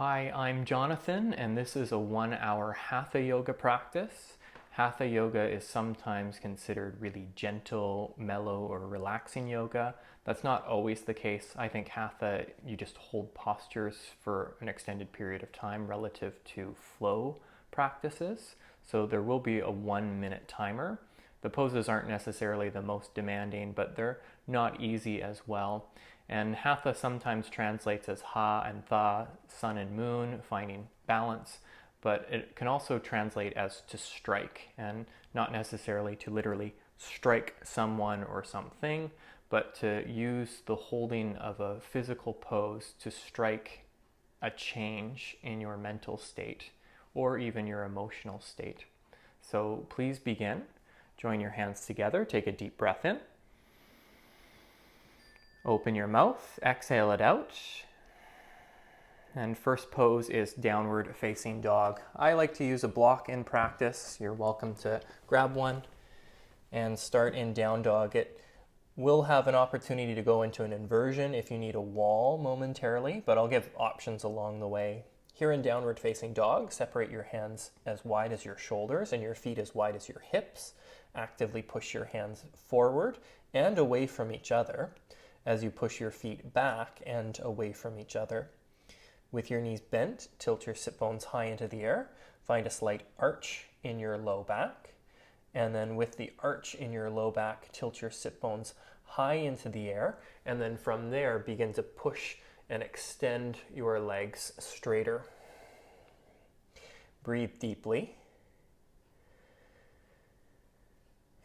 Hi, I'm Jonathan, and this is a 1-hour Hatha Yoga practice. Hatha Yoga is sometimes considered really gentle, mellow, or relaxing yoga. That's not always the case. I think Hatha, you just hold postures for an extended period of time relative to flow practices. So there will be a 1-minute timer. The poses aren't necessarily the most demanding, but they're not easy as well. And Hatha sometimes translates as Ha and Tha, sun and moon, finding balance, but it can also translate as to strike, and not necessarily to literally strike someone or something, but to use the holding of a physical pose to strike a change in your mental state or even your emotional state. So please begin. Join your hands together, take a deep breath in. Open your mouth, exhale it out. And first pose is downward facing dog. I like to use a block in practice. You're welcome to grab one and start in down dog. It will have an opportunity to go into an inversion if you need a wall momentarily, but I'll give options along the way. Here in downward facing dog, separate your hands as wide as your shoulders and your feet as wide as your hips. Actively push your hands forward and away from each other as you push your feet back and away from each other. With your knees bent, tilt your sit bones high into the air. Find a slight arch in your low back. And then with the arch in your low back, tilt your sit bones high into the air. And then from there, begin to push and extend your legs straighter. Breathe deeply.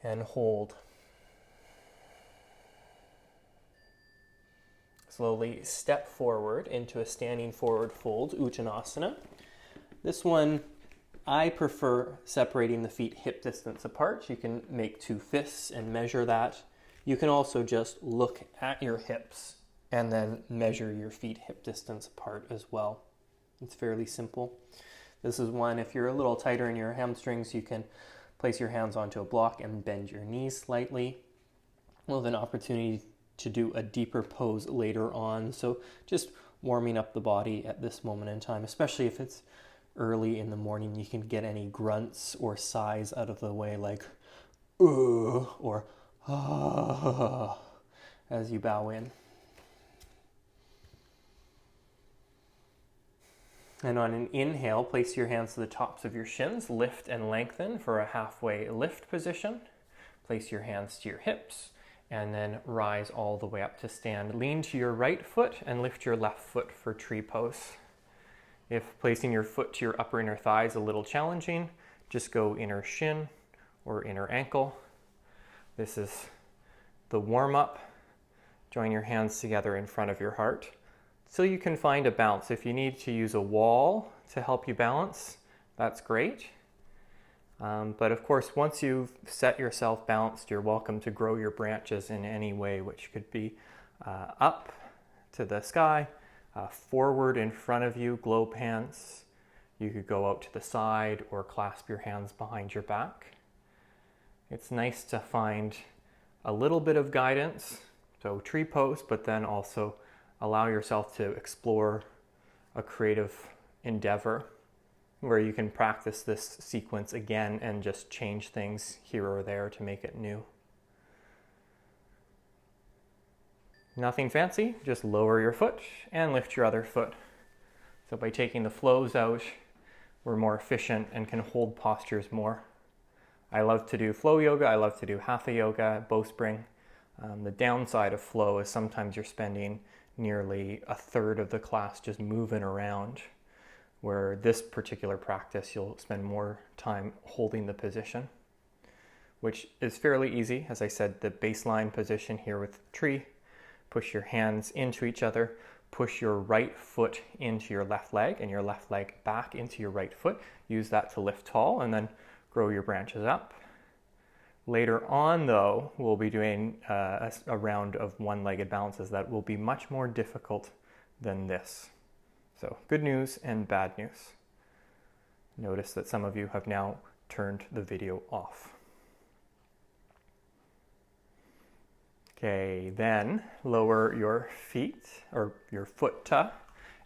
And hold. Slowly step forward into a standing forward fold, Uttanasana. This one, I prefer separating the feet hip distance apart. You can make two fists and measure that. You can also just look at your hips and then measure your feet hip distance apart as well. It's fairly simple. This is one, if you're a little tighter in your hamstrings, you can place your hands onto a block and bend your knees slightly. We'll have an opportunity to do a deeper pose later on. So just warming up the body at this moment in time, especially if it's early in the morning, you can get any grunts or sighs out of the way, like or as you bow in. And on an inhale, place your hands to the tops of your shins, lift and lengthen for a halfway lift position. Place your hands to your hips, and then rise all the way up to stand. Lean to your right foot and lift your left foot for tree pose. If placing your foot to your upper inner thigh is a little challenging, just go inner shin or inner ankle. This is the warm-up. Join your hands together in front of your heart so you can find a balance. If you need to use a wall to help you balance, that's great. But of course, once you've set yourself balanced, you're welcome to grow your branches in any way, which could be up to the sky, forward in front of you, globe hands. You could go out to the side or clasp your hands behind your back. It's nice to find a little bit of guidance, so tree pose, but then also allow yourself to explore a creative endeavor where you can practice this sequence again and just change things here or there to make it new. Nothing fancy, just lower your foot and lift your other foot. So by taking the flows out, we're more efficient and can hold postures more. I love to do flow yoga, I love to do hatha yoga, bowspring. The downside of flow is sometimes you're spending nearly a third of the class just moving around, where this particular practice you'll spend more time holding the position, which is fairly easy. As I said, the baseline position here with tree, push your hands into each other, push your right foot into your left leg and your left leg back into your right foot. Use that to lift tall and then grow your branches up. Later on though, we'll be doing a round of one-legged balances that will be much more difficult than this. So good news and bad news. Notice that some of you have now turned the video off. Okay, then lower your feet or your foot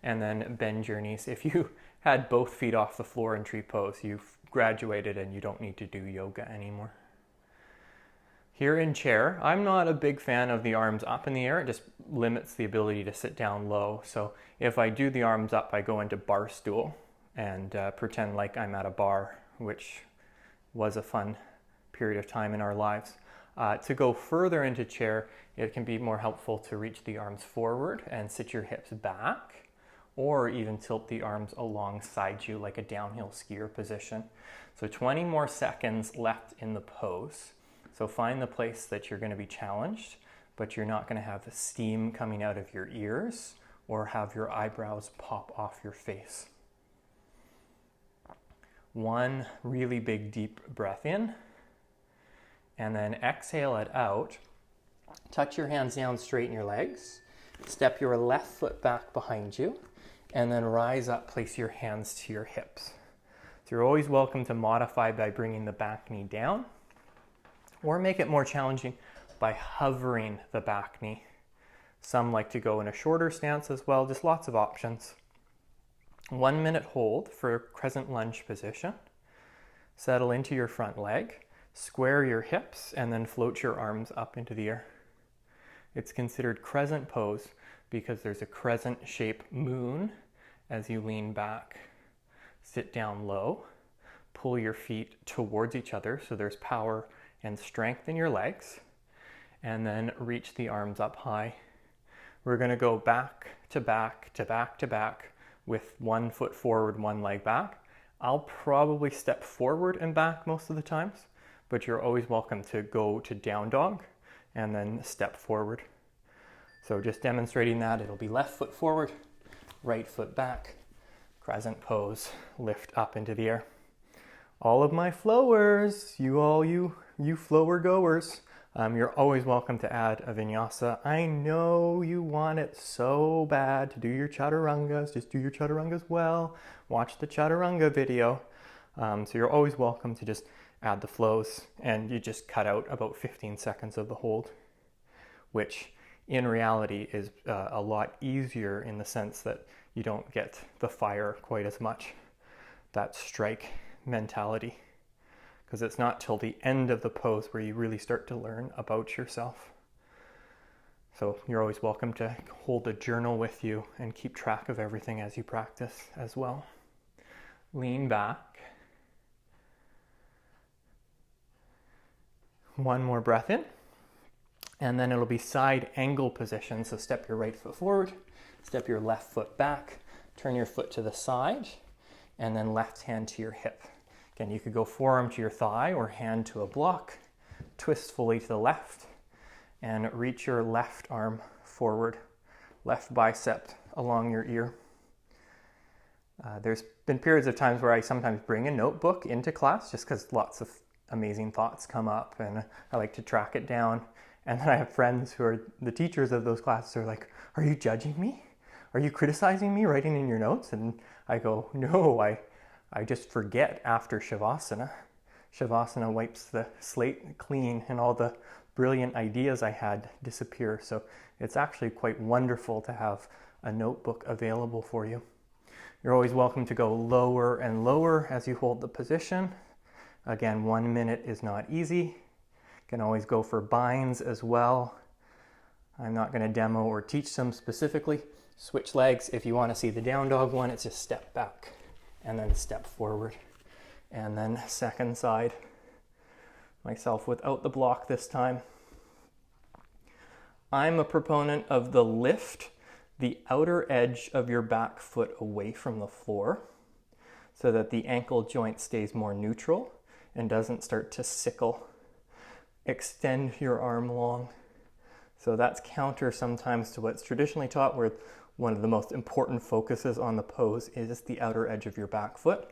and then bend your knees. If you had both feet off the floor in tree pose, you've graduated and you don't need to do yoga anymore. Here in chair, I'm not a big fan of the arms up in the air. It just limits the ability to sit down low. So if I do the arms up, I go into bar stool and pretend like I'm at a bar, which was a fun period of time in our lives. To go further into chair, it can be more helpful to reach the arms forward and sit your hips back, or even tilt the arms alongside you like a downhill skier position. So 20 more seconds left in the pose. So find the place that you're going to be challenged, but you're not going to have the steam coming out of your ears or have your eyebrows pop off your face. One really big deep breath in, and then exhale it out. Touch your hands down, straighten your legs, step your left foot back behind you, and then rise up, place your hands to your hips. So you're always welcome to modify by bringing the back knee down, or make it more challenging by hovering the back knee. Some like to go in a shorter stance as well, just lots of options. 1 minute hold for crescent lunge position. Settle into your front leg, square your hips, and then float your arms up into the air. It's considered crescent pose because there's a crescent shaped moon as you lean back. Sit down low, pull your feet towards each other so there's power and strength in your legs, and then reach the arms up high. We're going to go back to back to back to back with 1 foot forward, 1 leg back. I'll probably step forward and back most of the times, but you're always welcome to go to down dog and then step forward. So just demonstrating that, it'll be left foot forward, right foot back, crescent pose, lift up into the air. All of my flowers, you flower goers, you're always welcome to add a vinyasa. I know you want it so bad to do your chaturangas. Just do your chaturangas well. Watch the chaturanga video. So you're always welcome to just add the flows, and you just cut out about 15 seconds of the hold, which in reality is a lot easier in the sense that you don't get the fire quite as much, that strike mentality, because it's not till the end of the pose where you really start to learn about yourself. So you're always welcome to hold a journal with you and keep track of everything as you practice as well. Lean back. 1 more breath in, and then it'll be side angle position. So step your right foot forward, step your left foot back, turn your foot to the side, and then left hand to your hip. Again, you could go forearm to your thigh or hand to a block, twist fully to the left, and reach your left arm forward, left bicep along your ear. There's been periods of times where I sometimes bring a notebook into class just because lots of amazing thoughts come up and I like to track it down. And then I have friends who are the teachers of those classes who are like, "Are you judging me? Are you criticizing me writing in your notes?" And I go, "No, I just forget after Shavasana. Shavasana wipes the slate clean and all the brilliant ideas I had disappear." So it's actually quite wonderful to have a notebook available for you. You're always welcome to go lower and lower as you hold the position. Again, 1 minute is not easy. You can always go for binds as well. I'm not going to demo or teach them specifically. Switch legs. If you want to see the down dog one, it's just step back and then step forward. And then second side. Myself without the block this time. I'm a proponent of the lift the outer edge of your back foot away from the floor so that the ankle joint stays more neutral and doesn't start to sickle. Extend your arm long. So that's counter sometimes to what's traditionally taught, where one of the most important focuses on the pose is the outer edge of your back foot.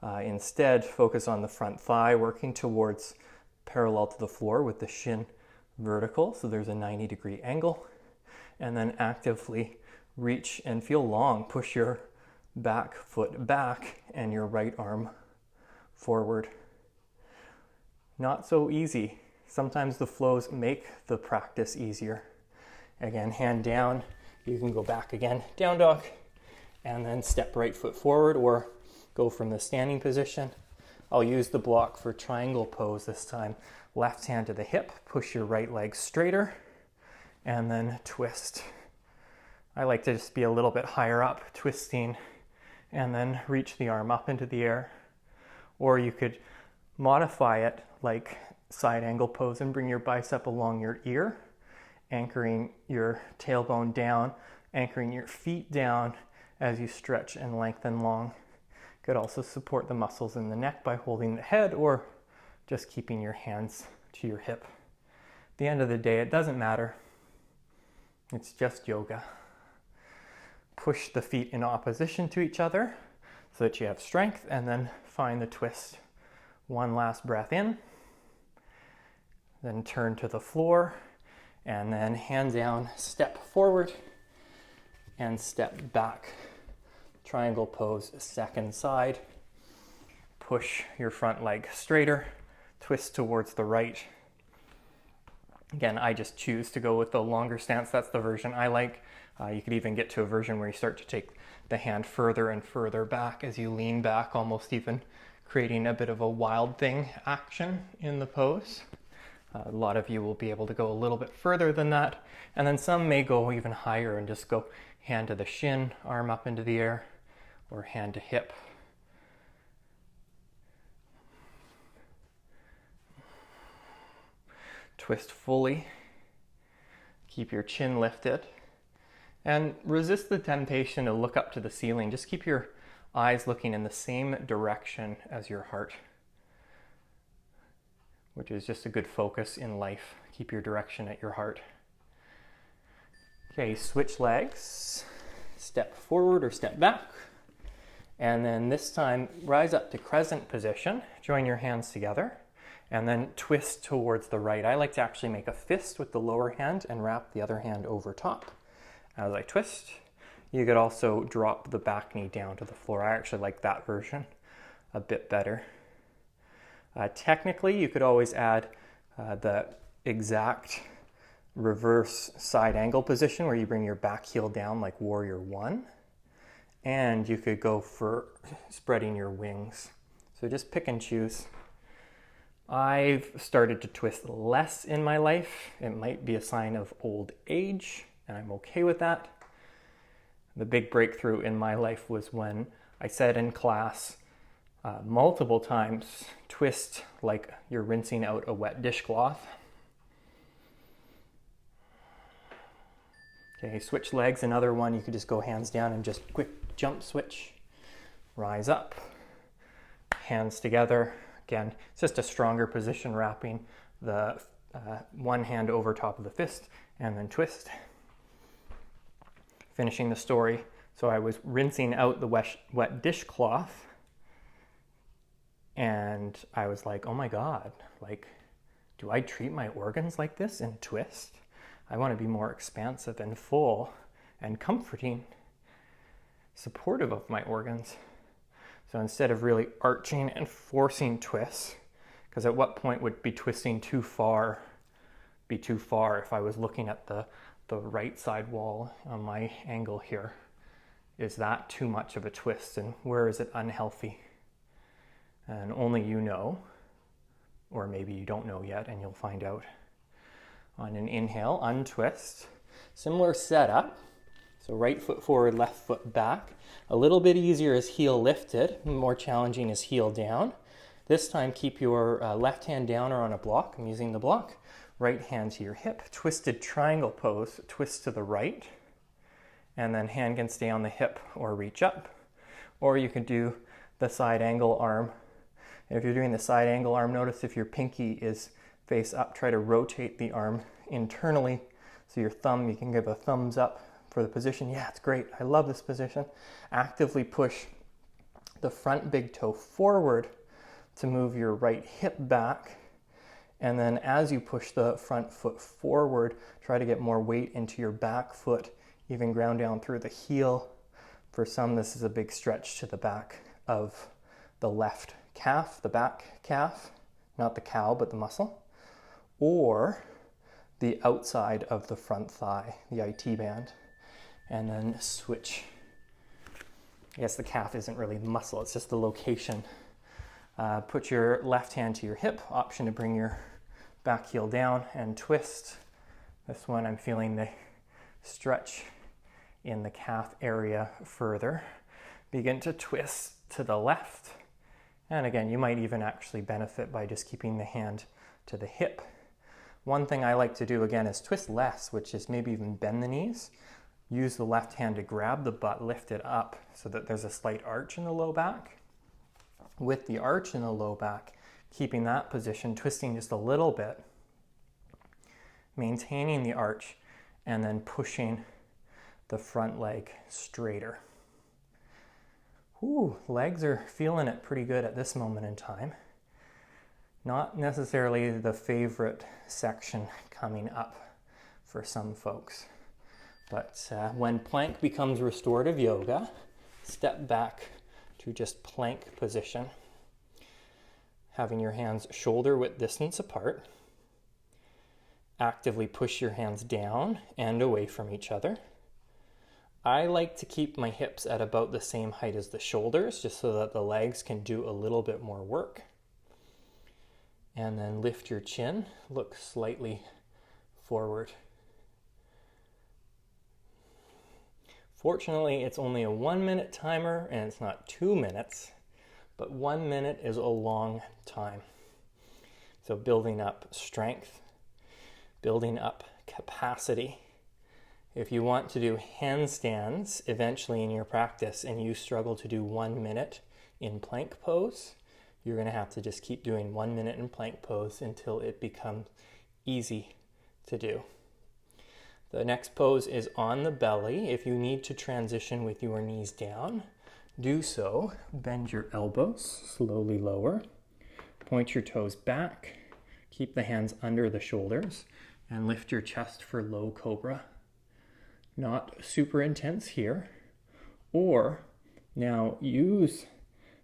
Instead, focus on the front thigh, working towards parallel to the floor with the shin vertical, so there's a 90-degree angle. And then actively reach and feel long. Push your back foot back and your right arm forward. Not so easy. Sometimes the flows make the practice easier. Again, hand down. You can go back again. Down dog. and then step right foot forward or go from the standing position. I'll use the block for triangle pose this time. Left hand to the hip, push your right leg straighter, and then twist. I like to just be a little bit higher up, twisting, and then reach the arm up into the air. Or you could modify it like side angle pose and bring your bicep along your ear, anchoring your tailbone down, anchoring your feet down as you stretch and lengthen long. Could also support the muscles in the neck by holding the head or just keeping your hands to your hip. At the end of the day, it doesn't matter. It's just yoga. Push the feet in opposition to each other so that you have strength, and then find the twist. One last breath in, then turn to the floor, and then hand down, step forward, and step back. Triangle pose, second side. Push your front leg straighter, twist towards the right. Again, I just choose to go with the longer stance. That's the version I like. You could even get to a version where you start to take the hand further and further back as you lean back, almost even creating a bit of a wild thing action in the pose. A lot of you will be able to go a little bit further than that, and then some may go even higher and just go hand to the shin, arm up into the air, or hand to hip. Twist fully. Keep your chin lifted. And resist the temptation to look up to the ceiling. Just keep your eyes looking in the same direction as your heart, which is just a good focus in life. Keep your direction at your heart. Okay, switch legs. Step forward or step back. And then this time, rise up to crescent position. Join your hands together. And then twist towards the right. I like to actually make a fist with the lower hand and wrap the other hand over top. As I twist, you could also drop the back knee down to the floor. I actually like that version a bit better. Technically, you could always add the exact reverse side angle position where you bring your back heel down like warrior one. And you could go for spreading your wings. So just pick and choose. I've started to twist less in my life. It might be a sign of old age, and I'm okay with that. The big breakthrough in my life was when I said in class multiple times, twist like you're rinsing out a wet dishcloth. Okay, switch legs. Another one, you could just go hands down and just quick jump switch. Rise up, hands together. Again, it's just a stronger position, wrapping the one hand over top of the fist and then twist. Finishing the story. So I was rinsing out the wet dishcloth, and I was like, oh my God, like, do I treat my organs like this in a twist? I want to be more expansive and full and comforting, supportive of my organs. So instead of really arching and forcing twists, because at what point would be twisting too far be too far if I was looking at the right side wall on my angle here? Is that too much of a twist, and where is it unhealthy? And only you know, or maybe you don't know yet and you'll find out. On an inhale, untwist. Similar setup. So right foot forward, left foot back. A little bit easier is heel lifted. More challenging is heel down. This time keep your left hand down or on a block. I'm using the block. Right hand to your hip. Twisted triangle pose. Twist to the right. And then hand can stay on the hip or reach up. Or you can do the side angle arm. And if you're doing the side angle arm, notice if your pinky is face up, try to rotate the arm internally. So your thumb, you can give a thumbs up for the position. Yeah, it's great. I love this position. Actively push the front big toe forward to move your right hip back. And then as you push the front foot forward, try to get more weight into your back foot, even ground down through the heel. For some, this is a big stretch to the back of the left calf, the back calf, not the cow, but the muscle, or the outside of the front thigh, the IT band. And then switch. I guess the calf isn't really the muscle, it's just the location. Put your left hand to your hip, option to bring your back heel down and twist. This one I'm feeling the stretch in the calf area further. Begin to twist to the left. And again, you might even actually benefit by just keeping the hand to the hip. One thing I like to do again is twist less, which is maybe even bend the knees. Use the left hand to grab the butt, lift it up so that there's a slight arch in the low back. With the arch in the low back, keeping that position, twisting just a little bit, maintaining the arch, and then pushing the front leg straighter. Ooh, legs are feeling it pretty good at this moment in time. Not necessarily the favorite section coming up for some folks. But when plank becomes restorative yoga, step back to just plank position. Having your hands shoulder width distance apart. Actively push your hands down and away from each other. I like to keep my hips at about the same height as the shoulders, just so that the legs can do a little bit more work. And then lift your chin, look slightly forward. Fortunately, it's only a 1-minute timer and it's not 2 minutes, but 1 minute is a long time. So building up strength, building up capacity. If you want to do handstands eventually in your practice and you struggle to do 1 minute in plank pose, you're going to have to just keep doing 1 minute in plank pose until it becomes easy to do. The next pose is on the belly. If you need to transition with your knees down, do so. Bend your elbows, slowly lower. Point your toes back. Keep the hands under the shoulders and lift your chest for low cobra. Not super intense here. Or now use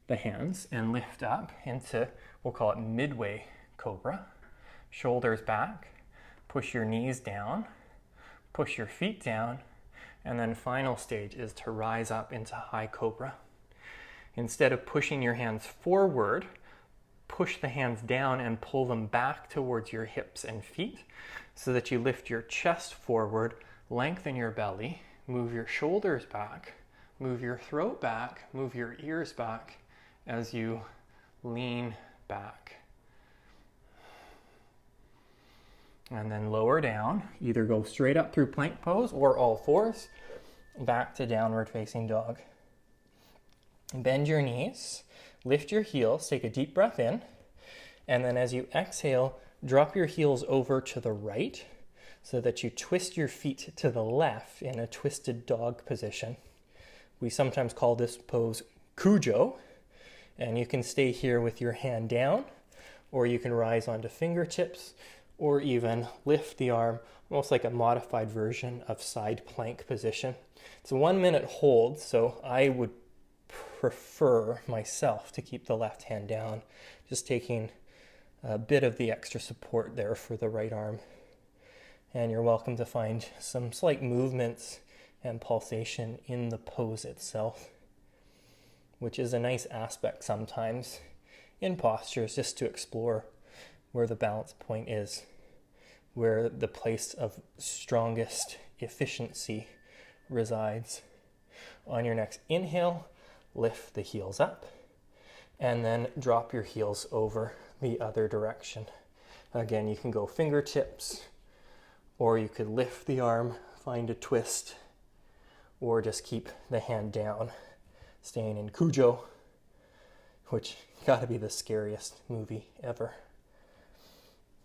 the hands and lift up into, we'll call it Midway Cobra. Shoulders back, push your knees down, push your feet down, and then final stage is to rise up into high cobra. Instead of pushing your hands forward, push the hands down and pull them back towards your hips and feet so that you lift your chest forward, lengthen your belly, move your shoulders back, move your throat back, move your ears back as you lean back. And then lower down, either go straight up through plank pose or all fours, back to downward facing dog. Bend your knees, lift your heels, take a deep breath in, and then as you exhale, drop your heels over to the right so that you twist your feet to the left in a twisted dog position. We sometimes call this pose Cujo, and you can stay here with your hand down, or you can rise onto fingertips, or even lift the arm, almost like a modified version of side plank position. It's a 1 minute hold, so I would prefer myself to keep the left hand down, just taking a bit of the extra support there for the right arm. And you're welcome to find some slight movements and pulsation in the pose itself, which is a nice aspect sometimes in postures, just to explore where the balance point is, where the place of strongest efficiency resides. On your next inhale, lift the heels up, and then drop your heels over the other direction. Again, you can go fingertips, or you could lift the arm, find a twist, or just keep the hand down, staying in Cujo, which gotta be the scariest movie ever.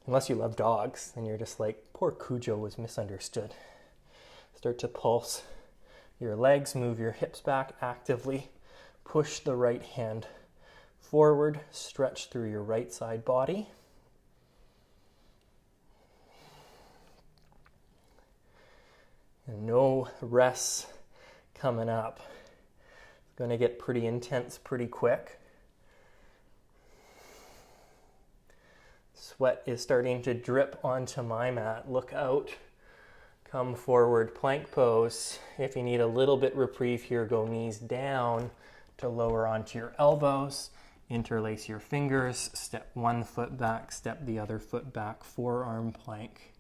Unless you love dogs, then you're just like, poor Cujo was misunderstood. Start to pulse your legs, move your hips back actively, push the right hand forward, stretch through your right side body. And no rests coming up. It's going to get pretty intense pretty quick. Sweat is starting to drip onto my mat. Look out. Come forward, plank pose. If you need a little bit reprieve here, go knees down to lower onto your elbows. Interlace your fingers, step one foot back, step the other foot back, forearm plank.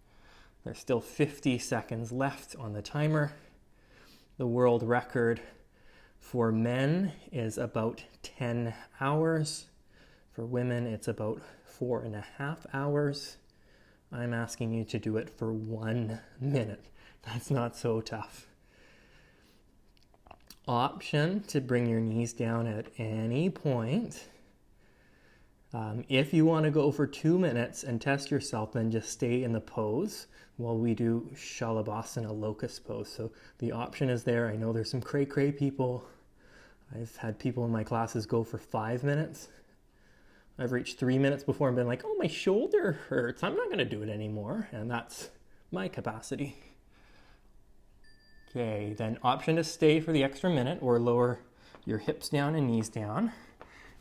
There's still 50 seconds left on the timer. The world record for men is about 10 hours. For women, it's about 4.5 hours. I'm asking you to do it for 1 minute. That's not so tough. Option to bring your knees down at any point. If you want to go for 2 minutes and test yourself, then just stay in the pose while we do Shavasana, Locust Pose. So the option is there. I know there's some cray-cray people. I've had people in my classes go for 5 minutes. I've reached 3 minutes before and been like, oh, my shoulder hurts. I'm not going to do it anymore. And that's my capacity. Okay, then option to stay for the extra minute or lower your hips down and knees down.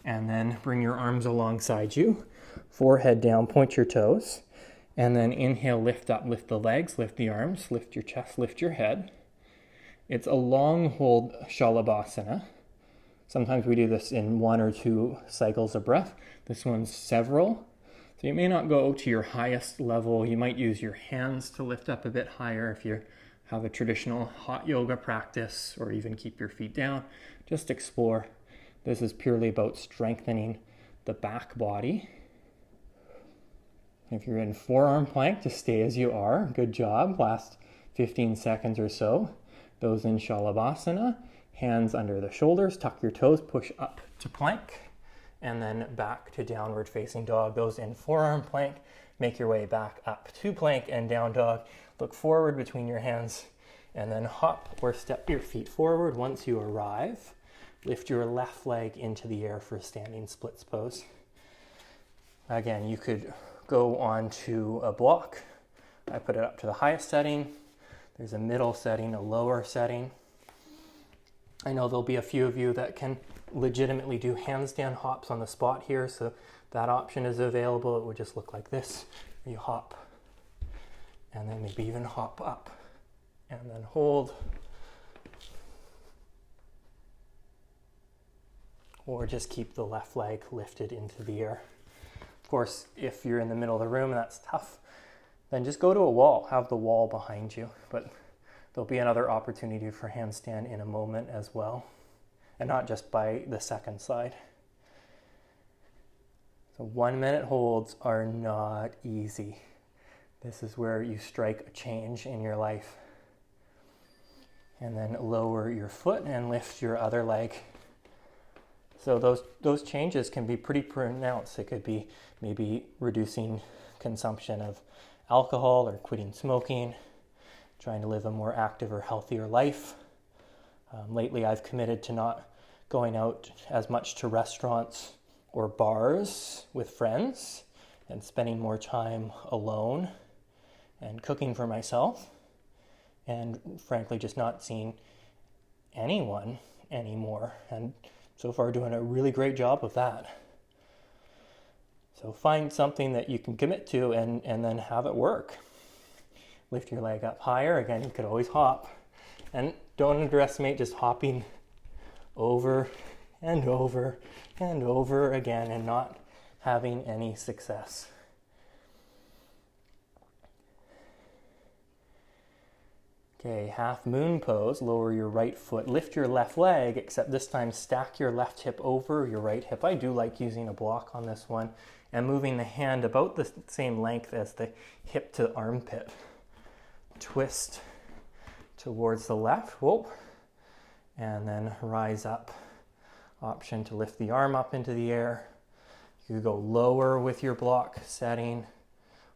And then bring your arms alongside you, forehead down, point your toes. And then inhale, lift up, lift the legs, lift the arms, lift your chest, lift your head. It's a long hold Shavasana. Sometimes we do this in 1 or 2 cycles of breath. This one's several. So you may not go to your highest level. You might use your hands to lift up a bit higher if you have a traditional hot yoga practice, or even keep your feet down. Just explore. This is purely about strengthening the back body. If you're in forearm plank, just stay as you are. Good job. Last 15 seconds or so. Those in Shavasana, hands under the shoulders, tuck your toes, push up to plank, and then back to downward facing dog. Those in forearm plank, make your way back up to plank and down dog. Look forward between your hands, and then hop or step your feet forward. Once you arrive, lift your left leg into the air for standing splits pose. Again, you could go on to a block. I put it up to the highest setting. There's a middle setting, a lower setting. I know there'll be a few of you that can legitimately do handstand hops on the spot here, so that option is available. It would just look like this. You hop, and then maybe even hop up, and then hold. Or just keep the left leg lifted into the air. Of course, if you're in the middle of the room and that's tough, then just go to a wall, have the wall behind you. But there'll be another opportunity for handstand in a moment as well, and not just by the second side. So 1 minute holds are not easy. This is where you strike a change in your life. And then lower your foot and lift your other leg. So those changes can be pretty pronounced. It could be maybe reducing consumption of alcohol or quitting smoking, trying to live a more active or healthier life. Lately, I've committed to not going out as much to restaurants or bars with friends and spending more time alone and cooking for myself, and frankly, just not seeing anyone anymore. And so far, doing a really great job of that. So find something that you can commit to and then have it work. Lift your leg up higher. Again, you could always hop. And don't underestimate just hopping over and over and over again and not having any success. Okay, Halfmoon Pose. Lower your right foot, lift your left leg, except this time stack your left hip over your right hip. I do like using a block on this one, and moving the hand about the same length as the hip to the armpit. Twist towards the left, whoa, and then rise up. Option to lift the arm up into the air. You could go lower with your block setting,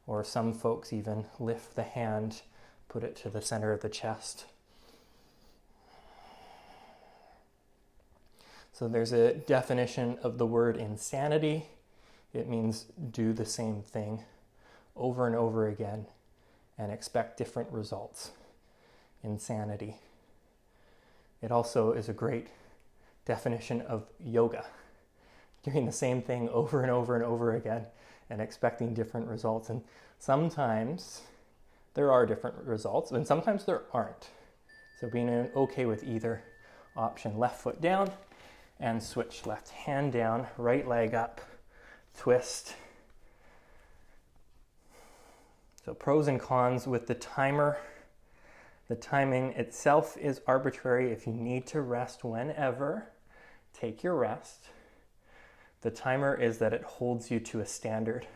or some folks even lift the hand, put it to the center of the chest. So there's a definition of the word insanity. It means do the same thing over and over again and expect different results. Insanity. It also is a great definition of yoga. Doing the same thing over and over and over again and expecting different results. And sometimes there are different results, and sometimes there aren't. So being okay with either option. Left foot down and switch. Left hand down, right leg up, twist. So pros and cons with the timer. The timing itself is arbitrary. If you need to rest whenever, take your rest. The timer is that it holds you to a standard.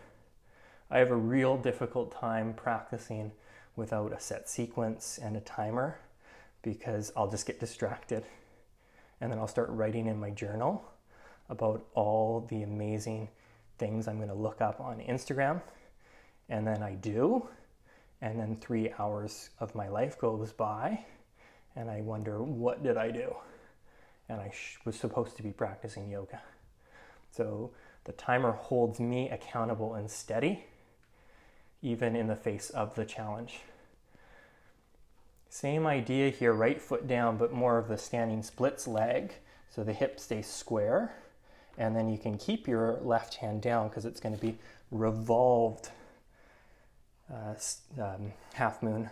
I have a real difficult time practicing without a set sequence and a timer because I'll just get distracted. And then I'll start writing in my journal about all the amazing things I'm going to look up on Instagram. And then I do. And then 3 hours of my life goes by and I wonder, what did I do? And I was supposed to be practicing yoga. So the timer holds me accountable and steady, even in the face of the challenge. Same idea here, right foot down, but more of the standing splits leg. So the hip stays square. And then you can keep your left hand down because it's going to be revolved. Half moon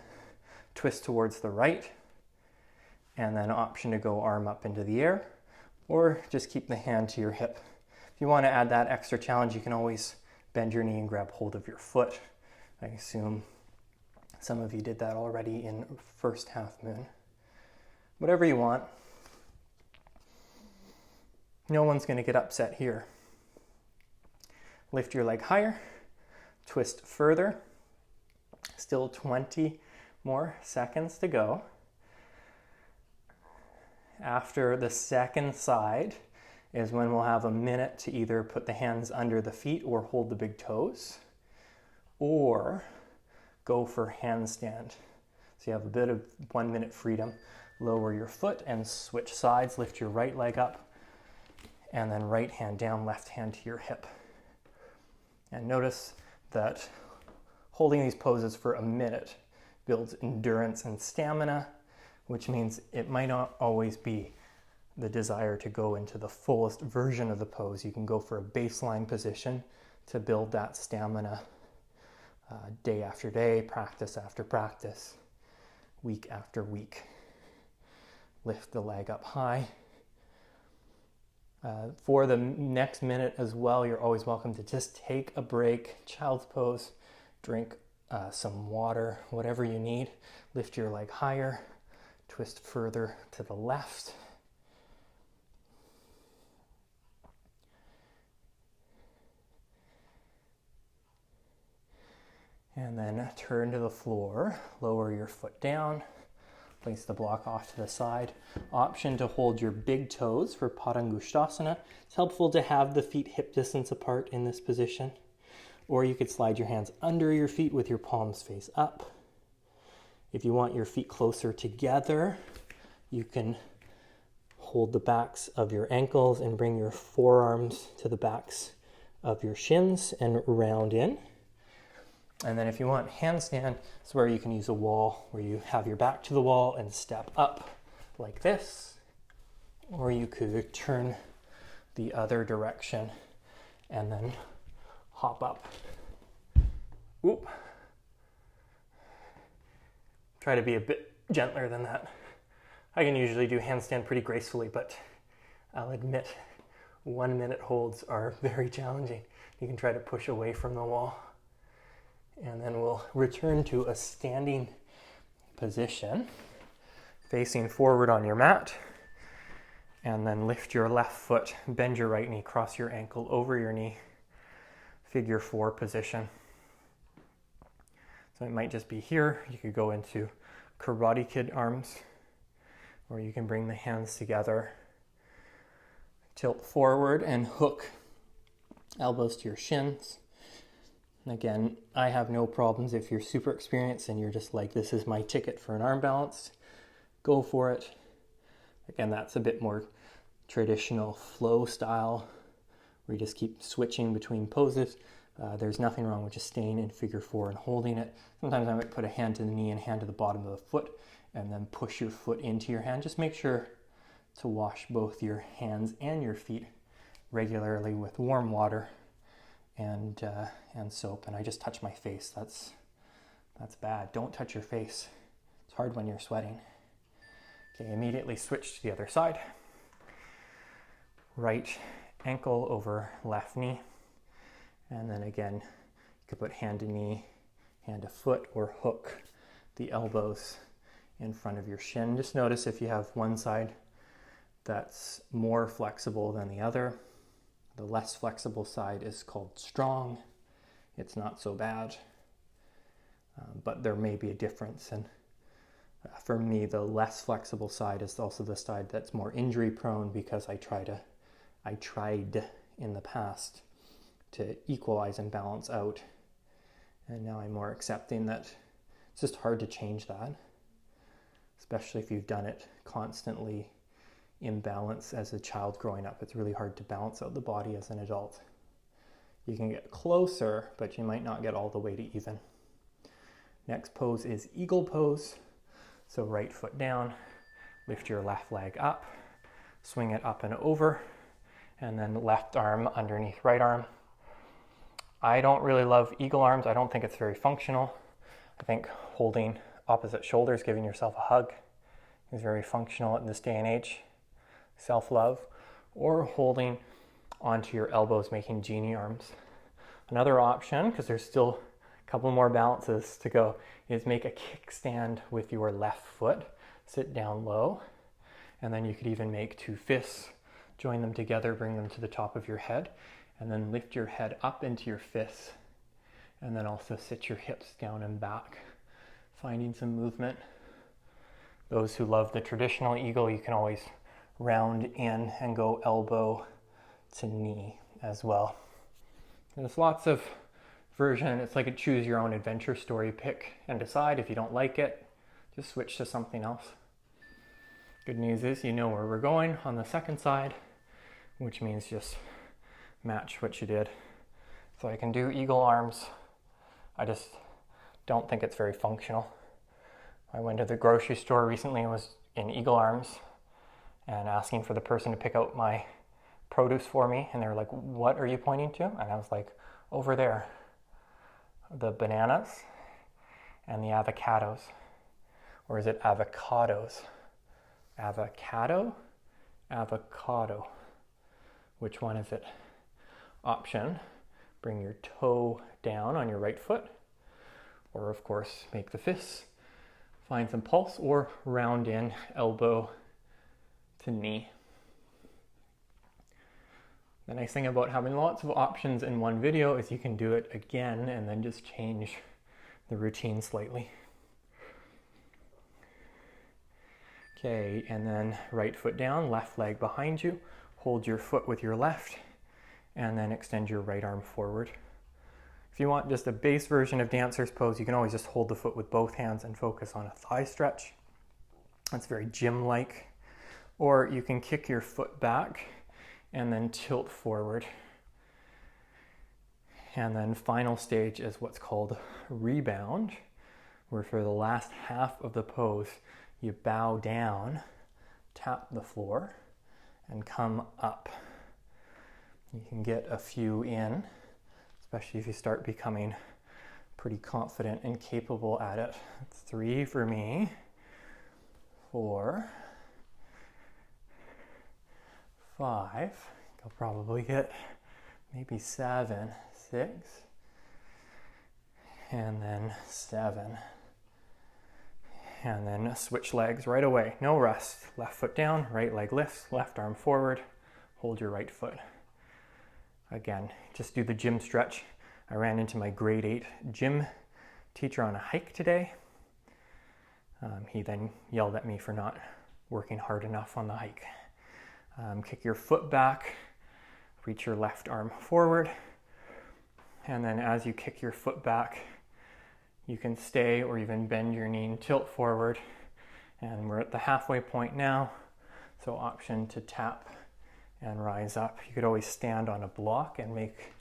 twist towards the right. And then option to go arm up into the air. Or just keep the hand to your hip. If you want to add that extra challenge, you can always bend your knee and grab hold of your foot. I assume some of you did that already in first half moon. Whatever you want. No one's going to get upset here. Lift your leg higher. Twist further. Still 20 more seconds to go. After the second side is when we'll have a minute to either put the hands under the feet or hold the big toes, or go for handstand. So you have a bit of 1 minute freedom. Lower your foot and switch sides. Lift your right leg up and then right hand down, left hand to your hip. And notice that holding these poses for a minute builds endurance and stamina, which means it might not always be the desire to go into the fullest version of the pose. You can go for a baseline position to build that stamina day after day, practice after practice, week after week. Lift the leg up high. For the next minute as well, you're always welcome to just take a break, child's pose, drink some water, whatever you need. Lift your leg higher, twist further to the left. And then turn to the floor, lower your foot down, place the block off to the side. Option to hold your big toes for Padangusthasana. It's helpful to have the feet hip distance apart in this position. Or you could slide your hands under your feet with your palms face up. If you want your feet closer together, you can hold the backs of your ankles and bring your forearms to the backs of your shins and round in. And then if you want handstand, it's where you can use a wall where you have your back to the wall and step up like this. Or you could turn the other direction and then hop up. Oop. Try to be a bit gentler than that. I can usually do handstand pretty gracefully, but I'll admit 1 minute holds are very challenging. You can try to push away from the wall. And then we'll return to a standing position, facing forward on your mat. And then lift your left foot, bend your right knee, cross your ankle over your knee. Figure 4 position. So it might just be here. You could go into Karate Kid arms, or you can bring the hands together, tilt forward and hook elbows to your shins. And again, I have no problems if you're super experienced and you're just like, this is my ticket for an arm balance. Go for it. Again, that's a bit more traditional flow style where you just keep switching between poses. There's nothing wrong with just staying in figure 4 and holding it. Sometimes I might put a hand to the knee and hand to the bottom of the foot and then push your foot into your hand. Just make sure to wash both your hands and your feet regularly with warm water and soap. And I just touch my face. That's That's bad. Don't touch your face. It's hard when you're sweating. Okay, immediately switch to the other side. Right ankle over left knee. And then again, you could put hand to knee, hand to foot, or hook the elbows in front of your shin. Just notice if you have one side that's more flexible than the other. The less flexible side is called strong. It's not so bad, but there may be a difference. And for me, the less flexible side is also the side that's more injury prone, because I tried in the past to equalize and balance out. And now I'm more accepting that it's just hard to change that, especially if you've done it constantly in balance as a child growing up. It's really hard to balance out the body as an adult. You can get closer, but you might not get all the way to even. Next pose is Eagle Pose. So right foot down, lift your left leg up, swing it up and over, and then left arm underneath right arm. I don't really love eagle arms. I don't think it's very functional. I think holding opposite shoulders, giving yourself a hug, is very functional in this day and age. Self-love, or holding onto your elbows, making genie arms. Another option, because there's still a couple more balances to go, is make a kickstand with your left foot. Sit down low, and then you could even make two fists, join them together, bring them to the top of your head, and then lift your head up into your fists, and then also sit your hips down and back, finding some movement. Those who love the traditional eagle, you can always round in and go elbow to knee as well. There's lots of version. It's like a choose your own adventure story. Pick and decide. If you don't like it, just switch to something else. Good news is you know where we're going on the second side, which means just match what you did. So I can do eagle arms. I just don't think it's very functional. I went to the grocery store recently and was in eagle arms and asking for the person to pick out my produce for me, and they were like, "What are you pointing to?" And I was like, "Over there, the bananas and the avocados." Or is it avocados? Avocado? Avocado. Which one is it? Option, bring your toe down on your right foot, or of course make the fists, find some pulse, or round in elbow to knee. The nice thing about having lots of options in one video is you can do it again and then just change the routine slightly. Okay, and then right foot down, left leg behind you. Hold your foot with your left, and then extend your right arm forward. If you want just a base version of dancer's pose, you can always just hold the foot with both hands and focus on a thigh stretch. That's very gym-like. Or you can kick your foot back and then tilt forward. And then final stage is what's called rebound, where for the last half of the pose, you bow down, tap the floor, and come up. You can get a few in, especially if you start becoming pretty confident and capable at it. That's 3 for me. 4, 5. I'll probably get maybe 7, 6, and then 7. And then switch legs right away. No rest. Left foot down, right leg lifts, left arm forward. Hold your right foot. Again, just do the gym stretch. I ran into my grade 8 gym teacher on a hike today. He then yelled at me for not working hard enough on the hike. Kick your foot back, reach your left arm forward, and then as you kick your foot back, you can stay or even bend your knee and tilt forward. And we're at the halfway point now, so option to tap and rise up. You could always stand on a block and make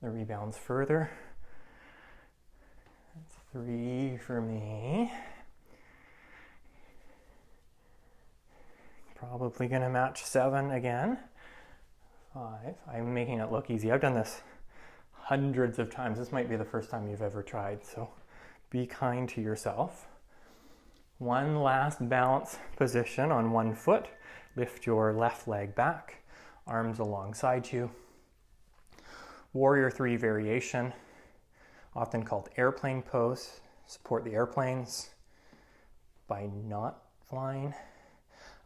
the rebounds further. That's 3 for me. Probably gonna match 7 again. 5. I'm making it look easy. I've done this hundreds of times. This might be the first time you've ever tried, so Be kind to yourself. One last balance position on one foot. Lift your left leg back, arms alongside you. Warrior 3 variation, often called airplane pose. Support the airplanes by not flying.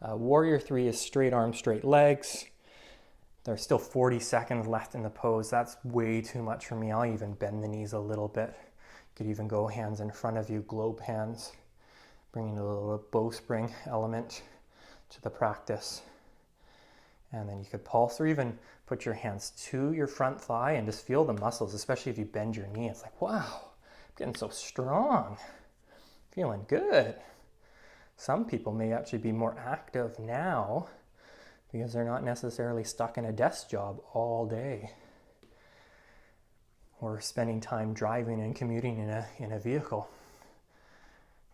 Warrior 3 is straight arms, straight legs. There's still 40 seconds left in the pose. That's way too much for me. I'll even bend the knees a little bit. You could even go hands in front of you, globe hands, bringing a little bowstring element to the practice. And then you could pulse or even put your hands to your front thigh and just feel the muscles, especially if you bend your knee. It's like, wow, I'm getting so strong, feeling good. Some people may actually be more active now because they're not necessarily stuck in a desk job all day or spending time driving and commuting in a vehicle.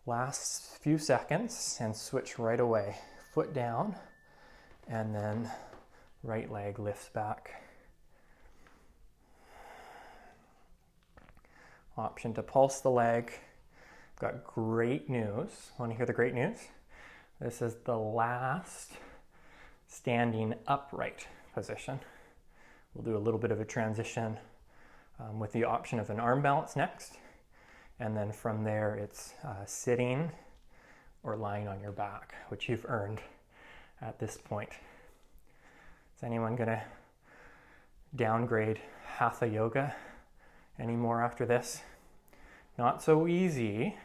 Last few seconds and switch right away. Foot down and then right leg lifts back. Option to pulse the leg. Got great news. Want to hear the great news? This is the last standing upright position. We'll do a little bit of a transition with the option of an arm balance next. And then from there, it's sitting or lying on your back, which you've earned at this point. Is anyone going to downgrade Hatha Yoga anymore after this? Not so easy,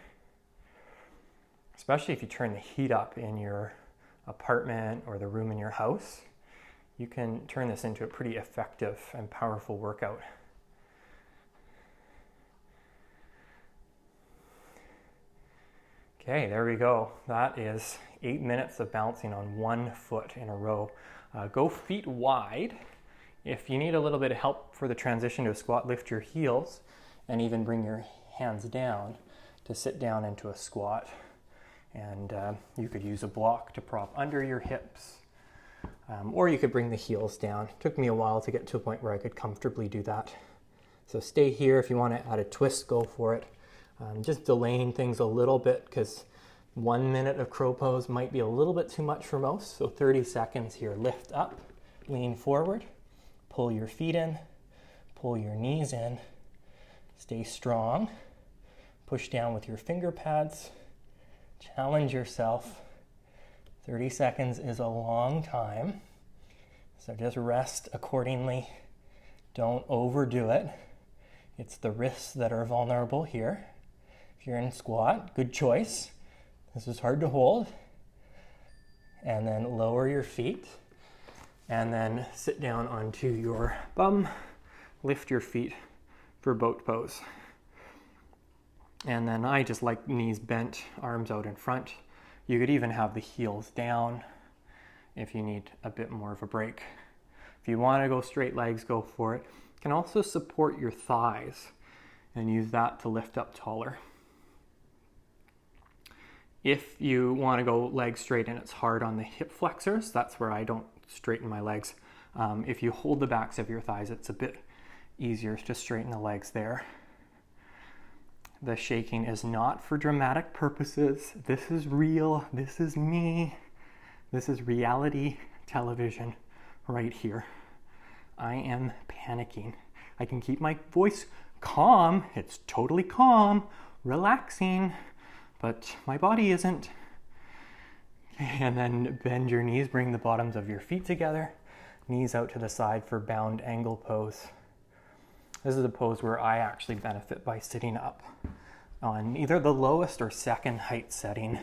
especially if you turn the heat up in your apartment or the room in your house. You can turn this into a pretty effective and powerful workout. Okay, there we go. That is 8 minutes of balancing on one foot in a row. Go feet wide. If you need a little bit of help for the transition to a squat, lift your heels and even bring your hands down to sit down into a squat. And you could use a block to prop under your hips, or you could bring the heels down. It took me a while to get to a point where I could comfortably do that. So stay here. If you want to add a twist, go for it. Just delaying things a little bit because 1 minute of crow pose might be a little bit too much for most. So 30 seconds here. Lift up, lean forward, pull your feet in, pull your knees in, stay strong, push down with your finger pads, challenge yourself. 30 seconds is a long time, so just rest accordingly. Don't overdo it. It's the wrists that are vulnerable here. If you're in squat, good choice. This is hard to hold. And then lower your feet. And then sit down onto your bum. Lift your feet for boat pose. And then I just like knees bent, arms out in front. You could even have the heels down if you need a bit more of a break. If you want to go straight legs, go for it. You can also support your thighs and use that to lift up taller. If you want to go legs straight and it's hard on the hip flexors, that's where I don't straighten my legs. If you hold the backs of your thighs, it's a bit easier to straighten the legs there. The shaking is not for dramatic purposes. This is real. This is me. This is reality television right here. I am panicking. I can keep my voice calm. It's totally calm, relaxing, but my body isn't. And then bend your knees, bring the bottoms of your feet together, knees out to the side for bound angle pose. This is a pose where I actually benefit by sitting up on either the lowest or second height setting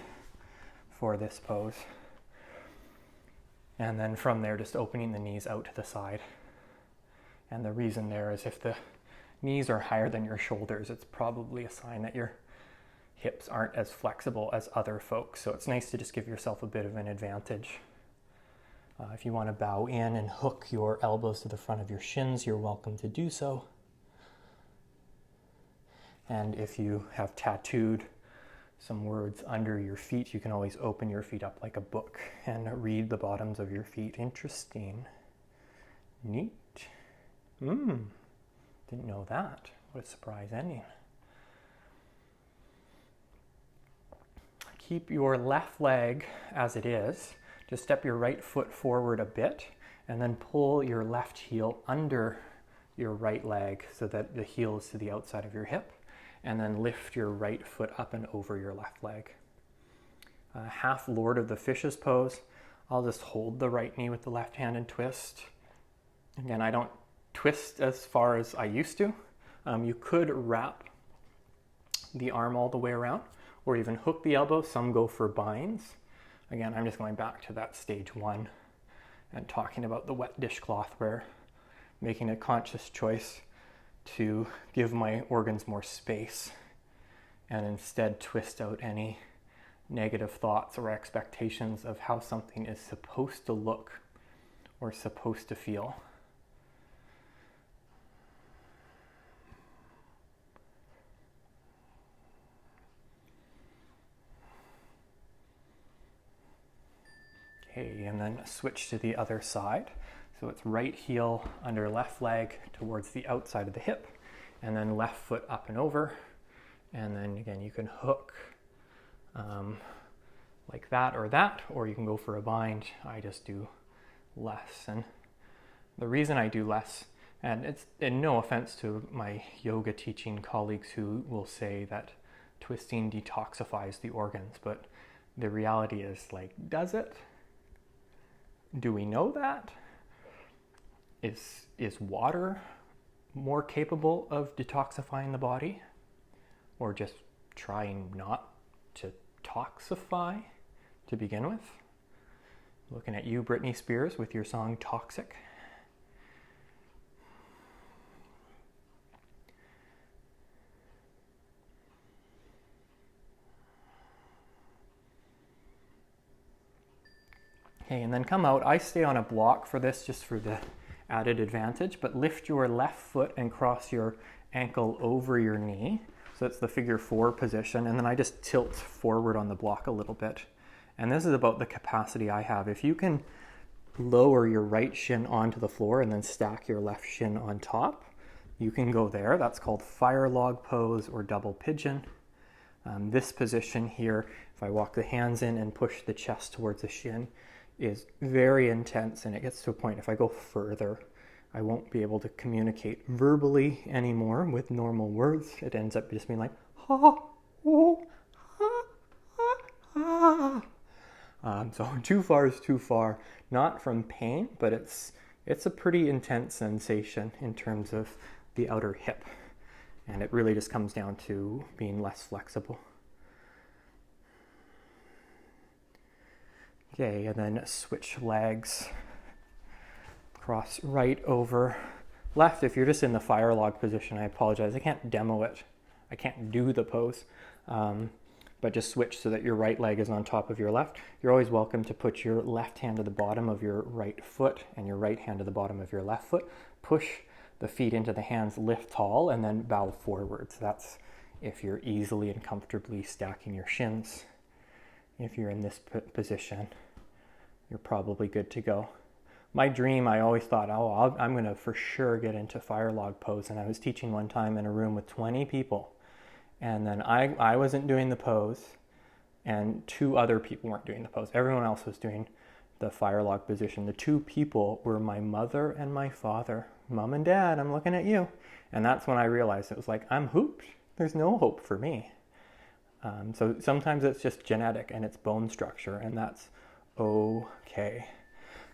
for this pose. And then from there, just opening the knees out to the side. And the reason there is if the knees are higher than your shoulders, it's probably a sign that your hips aren't as flexible as other folks. So it's nice to just give yourself a bit of an advantage. If you want to bow in and hook your elbows to the front of your shins, you're welcome to do so. And if you have tattooed some words under your feet, you can always open your feet up like a book and read the bottoms of your feet. Interesting. Neat. Didn't know that. What a surprise ending. keep your left leg as it is. Just step your right foot forward a bit and then pull your left heel under your right leg so that the heel is to the outside of your hip, and then lift your right foot up and over your left leg. Half Lord of the Fishes pose. I'll just hold the right knee with the left hand and twist. Again, I don't twist as far as I used to. You could wrap the arm all the way around or even hook the elbow. Some go for binds. Again, I'm just going back to that stage one and talking about the wet dishcloth, where making a conscious choice to give my organs more space and instead twist out any negative thoughts or expectations of how something is supposed to look or supposed to feel. Okay, and then switch to the other side. So it's right heel under left leg towards the outside of the hip, and then left foot up and over. And then again, you can hook like that, or you can go for a bind. I just do less. And the reason I do less, and it's in no offense to my yoga teaching colleagues who will say that twisting detoxifies the organs, but the reality is, like, does it? Do we know that? Is water more capable of detoxifying the body? Or just trying not to toxify to begin with? Looking at you, Britney Spears, with your song Toxic. Okay, and then come out. I stay on a block for this just for the added advantage, but lift your left foot and cross your ankle over your knee. So it's the figure 4 position, and then I just tilt forward on the block a little bit. And this is about the capacity I have. If you can lower your right shin onto the floor and then stack your left shin on top, you can go there. That's called fire log pose or double pigeon. This position here, if I walk the hands in and push the chest towards the shin, is very intense, and it gets to a point, if I go further, I won't be able to communicate verbally anymore with normal words. It ends up just being like, ha, oh, ha, ha, ha. So too far is too far, not from pain, but it's a pretty intense sensation in terms of the outer hip. And it really just comes down to being less flexible. Okay, and then switch legs. Cross right over left. If you're just in the fire log position, I apologize. I can't demo it. I can't do the pose. But just switch so that your right leg is on top of your left. You're always welcome to put your left hand to the bottom of your right foot and your right hand to the bottom of your left foot. Push the feet into the hands, lift tall, and then bow forwards. That's if you're easily and comfortably stacking your shins. If you're in this position, you're probably good to go. My dream, I always thought, I'm going to for sure get into fire log pose. And I was teaching one time in a room with 20 people. And then I wasn't doing the pose, and 2 other people weren't doing the pose. Everyone else was doing the fire log position. The 2 people were my mother and my father. Mom and Dad, I'm looking at you. And that's when I realized it was like, I'm hooped. There's no hope for me. So sometimes it's just genetic and it's bone structure, and that's okay.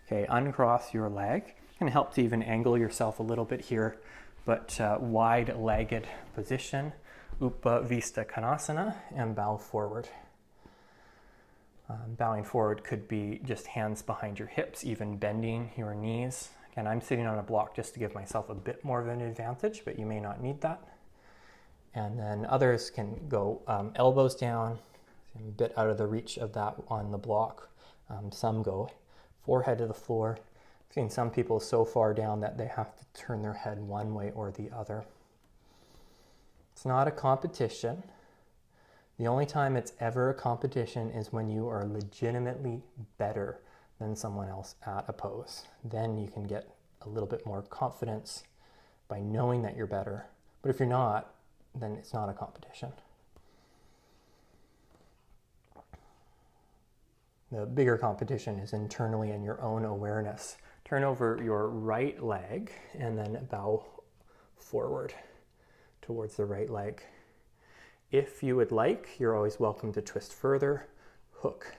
Okay, uncross your leg. Can help to even angle yourself a little bit here, but wide-legged position, Upavista Konasana, and bow forward. Bowing forward could be just hands behind your hips, even bending your knees. Again, I'm sitting on a block just to give myself a bit more of an advantage, but you may not need that. And then others can go elbows down, a bit out of the reach of that on the block. Some go forehead to the floor. I've seen some people so far down that they have to turn their head one way or the other. It's not a competition. The only time it's ever a competition is when you are legitimately better than someone else at a pose. Then you can get a little bit more confidence by knowing that you're better. But if you're not, then it's not a competition. The bigger competition is internally in your own awareness. Turn over your right leg and then bow forward towards the right leg. If you would like, you're always welcome to twist further. Hook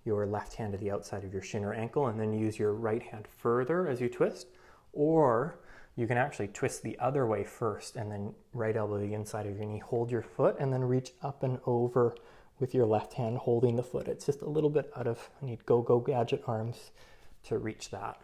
your left hand to the outside of your shin or ankle and then use your right hand further as you twist. Or you can actually twist the other way first and then right elbow the inside of your knee. Hold your foot and then reach up and over with your left hand holding the foot. It's just a little bit out of, I need go-go gadget arms to reach that.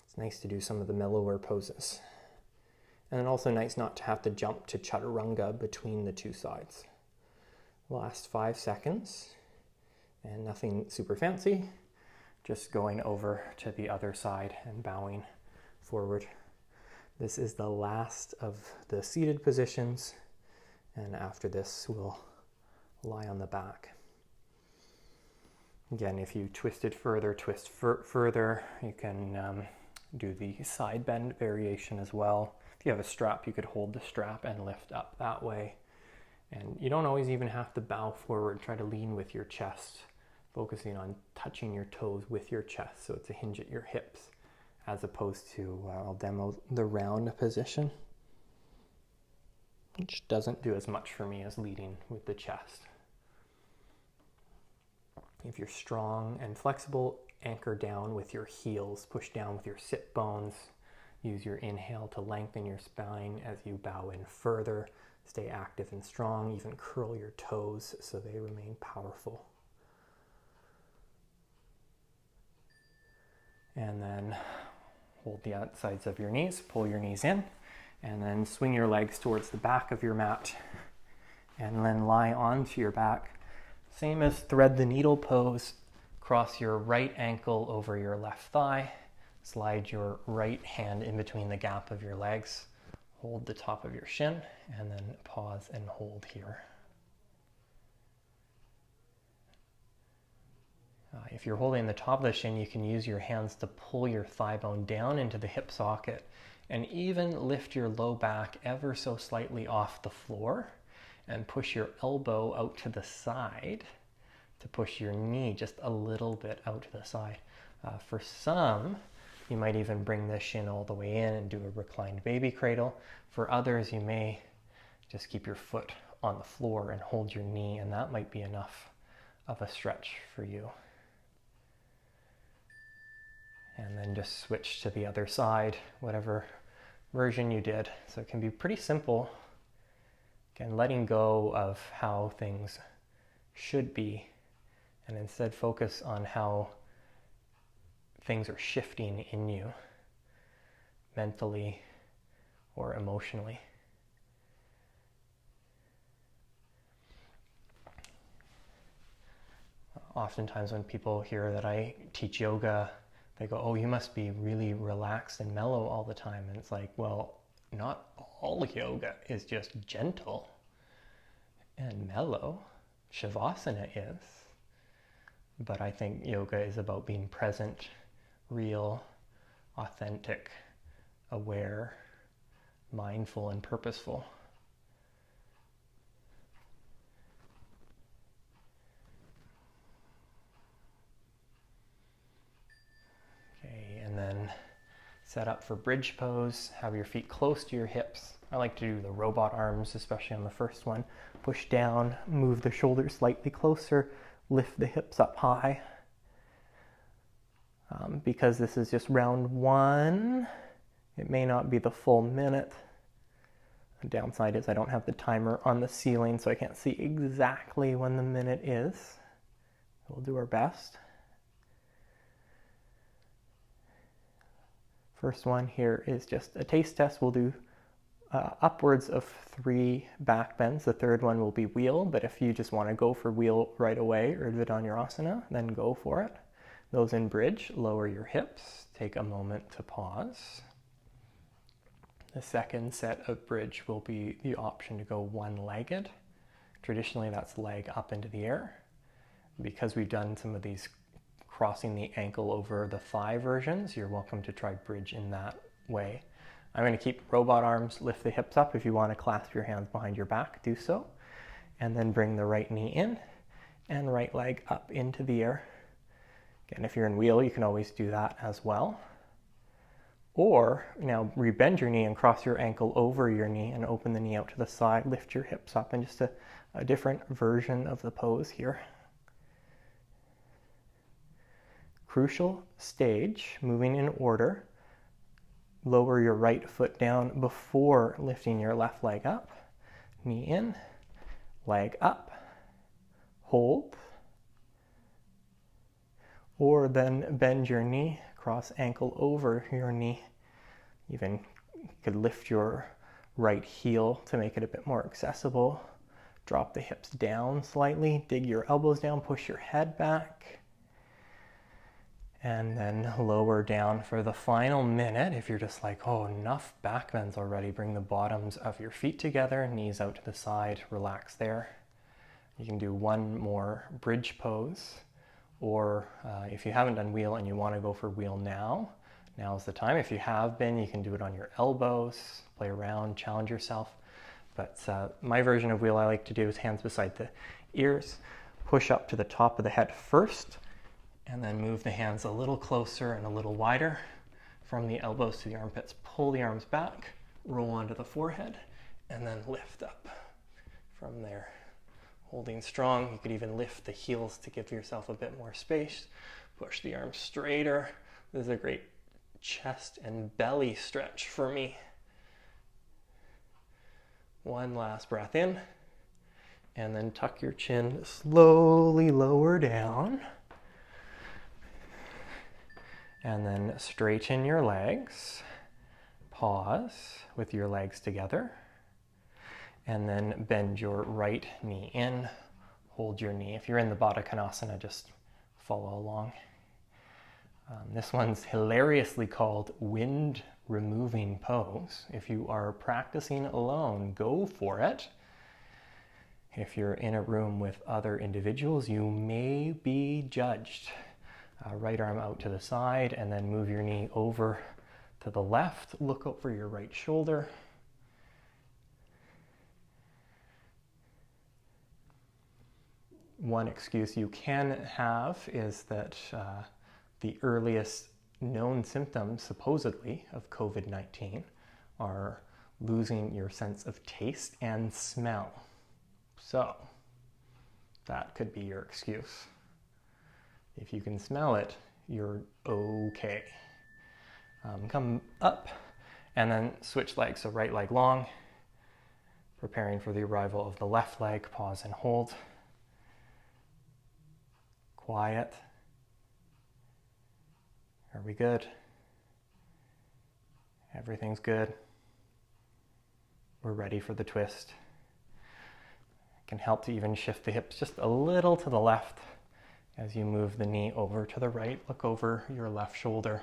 It's nice to do some of the mellower poses. And then also nice not to have to jump to chaturanga between the two sides. Last 5 seconds, and nothing super fancy, just going over to the other side and bowing forward. This is the last of the seated positions, and after this we'll lie on the back. Again, if you twisted further, twist further. You can do the side bend variation as well. If you have a strap, you could hold the strap and lift up that way. And you don't always even have to bow forward. Try to lean with your chest, focusing on touching your toes with your chest. So it's a hinge at your hips, as opposed to, I'll demo the round position, which doesn't do as much for me as leading with the chest. If you're strong and flexible, anchor down with your heels, push down with your sit bones. Use your inhale to lengthen your spine as you bow in further. Stay active and strong, even curl your toes so they remain powerful. And then hold the outsides of your knees, pull your knees in, and then swing your legs towards the back of your mat, and then lie onto your back. Same as thread the needle pose, cross your right ankle over your left thigh, slide your right hand in between the gap of your legs, hold the top of your shin, and then pause and hold here. If you're holding the top of the shin, you can use your hands to pull your thigh bone down into the hip socket and even lift your low back ever so slightly off the floor and push your elbow out to the side to push your knee just a little bit out to the side. For some, you might even bring the shin all the way in and do a reclined baby cradle. For others, you may just keep your foot on the floor and hold your knee, and that might be enough of a stretch for you. And then just switch to the other side, whatever version you did. So it can be pretty simple. Again, letting go of how things should be, and instead focus on how things are shifting in you, mentally or emotionally. Oftentimes when people hear that I teach yoga, they go, oh, you must be really relaxed and mellow all the time. And it's like, well, not all yoga is just gentle and mellow. Shavasana is. But I think yoga is about being present, real, authentic, aware, mindful, and purposeful. Okay, and then set up for bridge pose. Have your feet close to your hips. I like to do the robot arms, especially on the first one. Push down, move the shoulders slightly closer, lift the hips up high. Because this is just round one, it may not be the full minute. The downside is I don't have the timer on the ceiling, so I can't see exactly when the minute is. We'll do our best. First one here is just a taste test. We'll do upwards of 3 back bends. The third one will be wheel, but if you just want to go for wheel right away, or Urdhva then go for it. Those in bridge, lower your hips. Take a moment to pause. The second set of bridge will be the option to go one-legged. Traditionally, that's leg up into the air. Because we've done some of these crossing the ankle over the thigh versions, you're welcome to try bridge in that way. I'm going to keep robot arms, lift the hips up. If you want to clasp your hands behind your back, do so. And then bring the right knee in and right leg up into the air. Again, if you're in wheel, you can always do that as well. Or now rebend your knee and cross your ankle over your knee and open the knee out to the side, lift your hips up, and just a different version of the pose here. Crucial stage, moving in order. Lower your right foot down before lifting your left leg up. Knee in, leg up, hold. Or then bend your knee, cross ankle over your knee. Even you could lift your right heel to make it a bit more accessible. Drop the hips down slightly, dig your elbows down, push your head back. And then lower down for the final minute. If you're just like, oh, enough back bends already, bring the bottoms of your feet together, knees out to the side, relax there. You can do one more bridge pose. Or if you haven't done wheel and you want to go for wheel now's the time. If you have been, you can do it on your elbows, play around, challenge yourself. But my version of wheel I like to do is hands beside the ears, push up to the top of the head first, and then move the hands a little closer and a little wider from the elbows to the armpits. Pull the arms back, roll onto the forehead, and then lift up from there. Holding strong, you could even lift the heels to give yourself a bit more space. Push the arms straighter. This is a great chest and belly stretch for me. One last breath in, and then tuck your chin, slowly lower down. And then straighten your legs. Pause with your legs together. And then bend your right knee in. Hold your knee. If you're in the Baddha Konasana, just follow along. This one's hilariously called wind removing pose. If you are practicing alone, go for it. If you're in a room with other individuals, you may be judged. Right arm out to the side, and then move your knee over to the left. Look over your right shoulder. One excuse you can have is that the earliest known symptoms, supposedly, of COVID-19 are losing your sense of taste and smell. So, that could be your excuse. If you can smell it, you're okay. Come up and then switch legs. So right leg long, preparing for the arrival of the left leg. Pause and hold. Quiet. Are we good? Everything's good. We're ready for the twist. It can help to even shift the hips just a little to the left. As you move the knee over to the right, look over your left shoulder.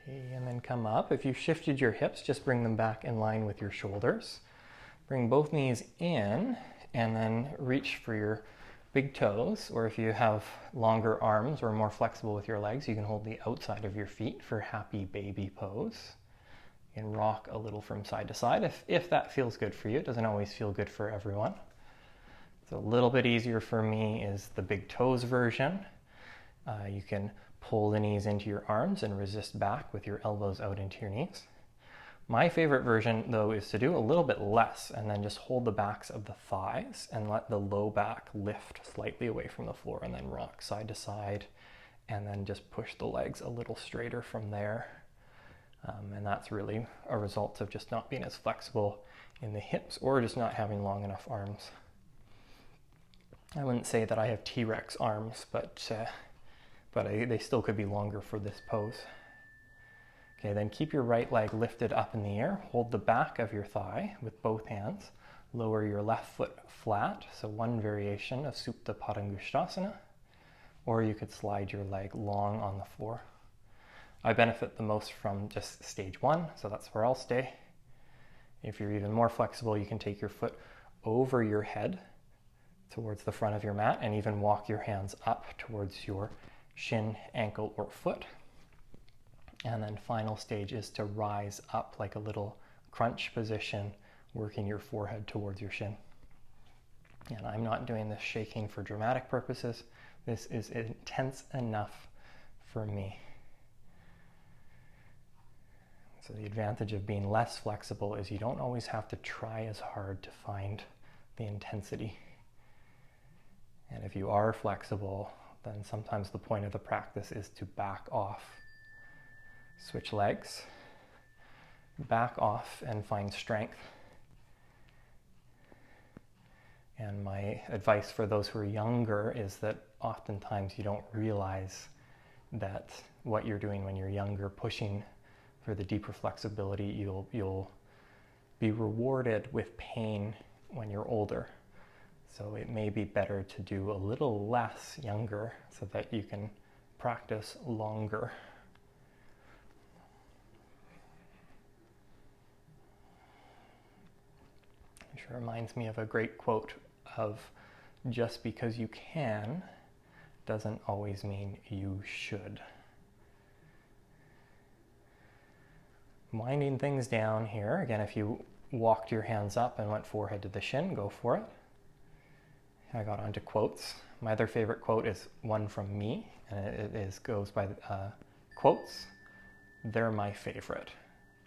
And then come up. If you've shifted your hips, just bring them back in line with your shoulders. Bring both knees in and then reach for your big toes, or if you have longer arms or more flexible with your legs, you can hold the outside of your feet for happy baby pose. You can rock a little from side to side if that feels good for you. It doesn't always feel good for everyone. It's a little bit easier for me is the big toes version. You can pull the knees into your arms and resist back with your elbows out into your knees. My favorite version, though, is to do a little bit less and then just hold the backs of the thighs and let the low back lift slightly away from the floor and then rock side to side and then just push the legs a little straighter from there. And that's really a result of just not being as flexible in the hips or just not having long enough arms. I wouldn't say that I have T-Rex arms, but but they still could be longer for this pose. Okay, then keep your right leg lifted up in the air. Hold the back of your thigh with both hands. Lower your left foot flat, so one variation of Supta Padangusthasana, or you could slide your leg long on the floor. I benefit the most from just stage one, so that's where I'll stay. If you're even more flexible, you can take your foot over your head towards the front of your mat and even walk your hands up towards your shin, ankle, or foot. And then final stage is to rise up like a little crunch position, working your forehead towards your shin. And I'm not doing this shaking for dramatic purposes. This is intense enough for me. So the advantage of being less flexible is you don't always have to try as hard to find the intensity. And if you are flexible, then sometimes the point of the practice is to back off. Switch legs, back off and find strength. And my advice for those who are younger is that oftentimes you don't realize that what you're doing when you're younger, pushing for the deeper flexibility, you'll be rewarded with pain when you're older. So it may be better to do a little less younger so that you can practice longer. It sure reminds me of a great quote of, just because you can doesn't always mean you should. Winding things down here. Again, if you walked your hands up and went forehead to the shin, go for it. I got onto quotes. My other favorite quote is one from me, and it goes by quotes. They're my favorite.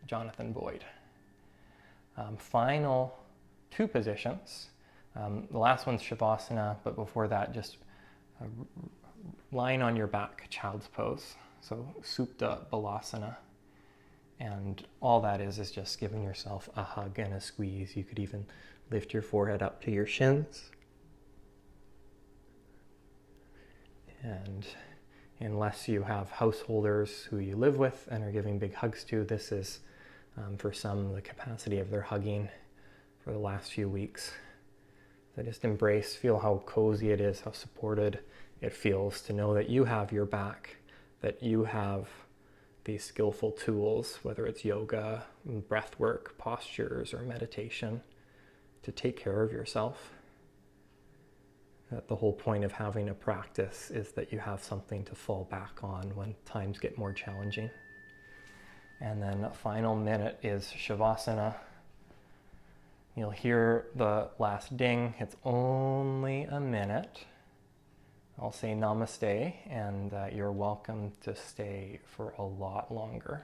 Jonathan Boyd. Final two positions. The last one's Shavasana, but before that, just lying on your back, child's pose. So Supta Balasana. And all that is just giving yourself a hug and a squeeze. You could even lift your forehead up to your shins. And unless you have householders who you live with and are giving big hugs to, this is, for some, the capacity of their hugging for the last few weeks. So just embrace, feel how cozy it is, how supported it feels to know that you have your back, that you have these skillful tools, whether it's yoga, breath work, postures, or meditation, to take care of yourself. That the whole point of having a practice is that you have something to fall back on when times get more challenging. And then a final minute is Shavasana. You'll hear the last ding. It's only a minute. I'll say namaste, and you're welcome to stay for a lot longer.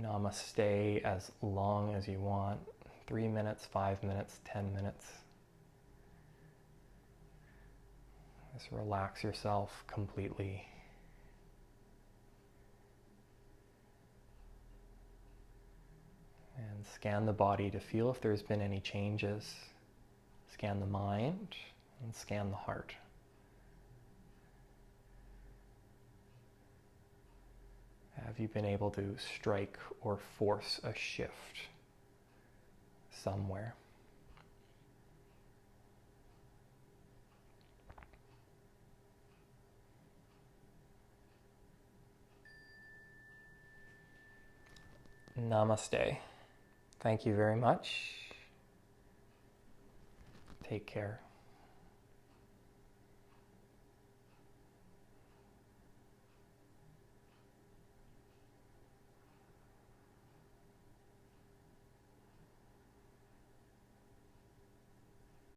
Namaste as long as you want. 3 minutes, 5 minutes, 10 minutes. Just relax yourself completely. And scan the body to feel if there's been any changes. Scan the mind and scan the heart. Have you been able to strike or force a shift somewhere? Namaste. Thank you very much. Take care.